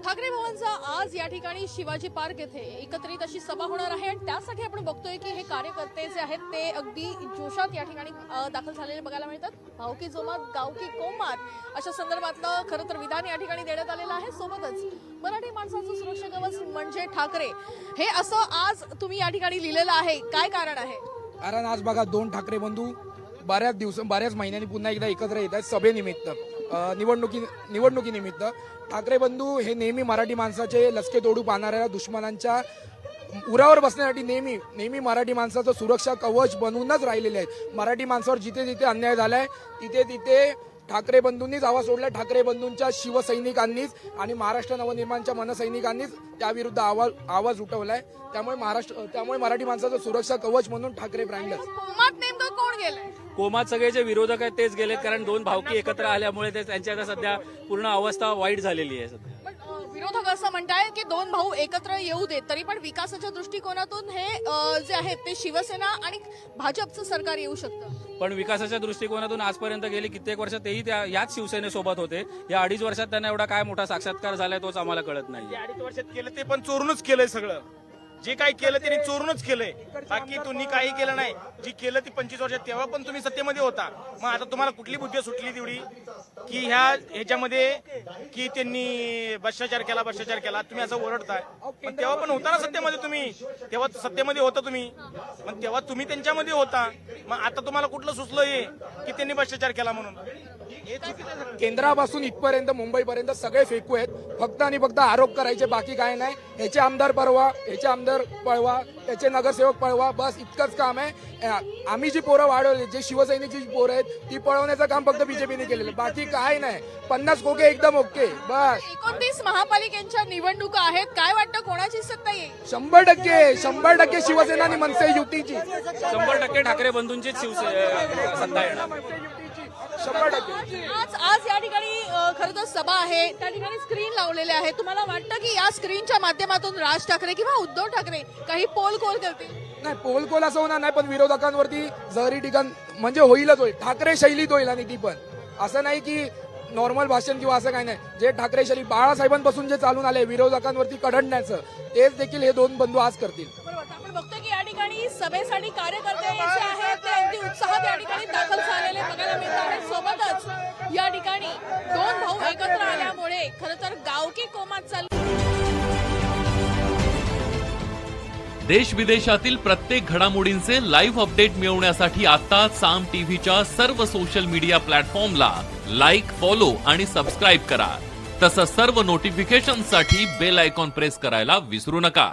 ठाकरे भवनचा आज या ठिकाणी शिवाजी पार्क येथे एकत्रित अशी सभा होणार आहे आणि त्यासाठी आपण बघतोय की हे कार्यकर्ते जे आहेत ते अगदी जोशात या ठिकाणी दाखल झालेले बघायला मिळतात। भावकी जोमात गावकी कोमात अशा संदर्भातलं खरं तर विधान या ठिकाणी देण्यात आलेलं आहे। सोबतच मराठी माणसाचं सुरक्षा कवच म्हणजे ठाकरे हे असं आज तुम्ही या ठिकाणी लिहिलेलं आहे, काय कारण आहे? कारण आज बघा दोन ठाकरे बंधू बऱ्याच महिन्यांनी पुन्हा एकदा एकत्र येत आहेत सभेनिमित्त, निवडणुकीनिमित्त। ठाकरे बंधू हे नेहमी मराठी माणसाचे लचके तोडू पाहणाऱ्या दुश्मनांच्या उरावर बसण्यासाठी नेहमी मराठी माणसाचं सुरक्षा कवच बनवूनच राहिलेले आहेत। मराठी माणसावर जिथे जिथे अन्याय झालाय तिथे ठाकरे बंधूंनीच आवाज सोडला। ठाकरे बंधूंच्या शिवसैनिकांनीच आणि महाराष्ट्र नवनिर्माणच्या मनसैनिकांनीच त्याविरुद्ध आवाज उठवलाय। त्यामुळे मराठी माणसाचं सुरक्षा कवच म्हणून ठाकरे ब्रँडच। कोमात नेमकं कोण गेलंय? कोमात सगळे जे विरोधक आहेत तेच गेलेत, कारण दोन भावकी एकत्र आल्यामुळे त्यांची आता सध्या पूर्ण अवस्था वाईट झालेली आहे सध्या। पण विरोधक असं म्हणतायत की दोन भाऊ एकत्र येऊ देत तरी पण विकासाच्या दृष्टिकोनातून हे जे आहे ते शिवसेना आणि भाजपचं सरकार येऊ शकतं। पण विकासाच्या दृष्टिकोनातून आजपर्यंत गेली कित्येक वर्ष तेही याच शिवसेनेसोबत होते। या 2.5 वर्षात त्यांना एवढा काय मोठा साक्षात्कार झालाय तोच आम्हाला कळत नाही। 2.5 वर्षात केलं ते पण चोरूनच केलंय, सगळं जे काही केलं त्यांनी चोरूनच केलंय। बाकी तुम्ही काही केलं नाही। जी केलं ती 25 वर्षात, तेव्हा पण तुम्ही सत्तेमध्ये होता। मग आता तुम्हाला कुठली बुद्धी सुटली तेवढी की ह्याच्यामध्ये की त्यांनी भ्रष्टाचार केला तुम्ही असं ओरडताय? पण तेव्हा पण होता ना सत्तेमध्ये तुम्ही, तेव्हा सत्तेमध्ये होता तुम्ही, मग तेव्हा तुम्ही त्यांच्यामध्ये होता। मग आता तुम्हाला कुठलं सुचलं हे की त्यांनी भ्रष्टाचार केला म्हणून? केंद्रापासून इथपर्यंत मुंबईपर्यंत सगळे फेकू आहेत, फक्त आणि फक्त आरोप करायचे, बाकी काय नाही। ह्याचे आमदार पळवा, त्याचे नगरसेवक पळवा, बस इतकंच काम आहे। आम्ही जी पोरं वाढवली, जे शिवसैनिकची पोरं आहेत ती पळवण्याचं काम फक्त बीजेपीने केलेलं, बाकी काय नाही। 50 खोके एकदम ओके बस। 29 महापालिकेच्या निवडणुका आहेत, काय वाटतं कोणाची सत्ता येईल? 100% शिवसेना आणि मनसे युतीची, 100% ठाकरे बंधूंचीच सत्ता येणार। 100%। आज या ठिकाणी खरं तर सभा आहे, त्या ठिकाणी स्क्रीन लावलेले आहे। तुम्हाला वाटतं की या स्क्रीनच्या माध्यमातून राज ठाकरे किंवा उद्धव ठाकरे काही पोल करतील? नाही, पोल असं होणार नाही, पण विरोधकांवरती जहरी ठिकाण म्हणजे होईलच होईल। ठाकरे शैलीत होईल, आणि ती पण असं नाही की नॉर्मल भाषण किंवा असं काही नाही। जे ठाकरे शैली बाळासाहेबांपासून जे चालून आले विरोधकांवरती कढण्याचं, तेच देखील हे दोन बंधू आज करतील। आपण बघतो की या ठिकाणी सभेसाठी कार्यकर्ते जे आहेत ते अगदी उत्साहात या ठिकाणी दाखल झालेले बघायला मिळत आहे। सोबतच या ठिकाणी दोन भाऊ एकत्र आल्यामुळे खरं तर गावकी कोमात चालली। देश विदेशातील प्रत्येक घडामोडींचे लाईव्ह अपडेट मिळवण्यासाठी आता साम टीव्हीच्या सर्व सोशल मीडिया प्लॅटफॉर्मला लाईक, फॉलो आणि सबस्क्राईब करा। तसंच सर्व नोटिफिकेशनसाठी बेल आयकॉन प्रेस करायला विसरू नका।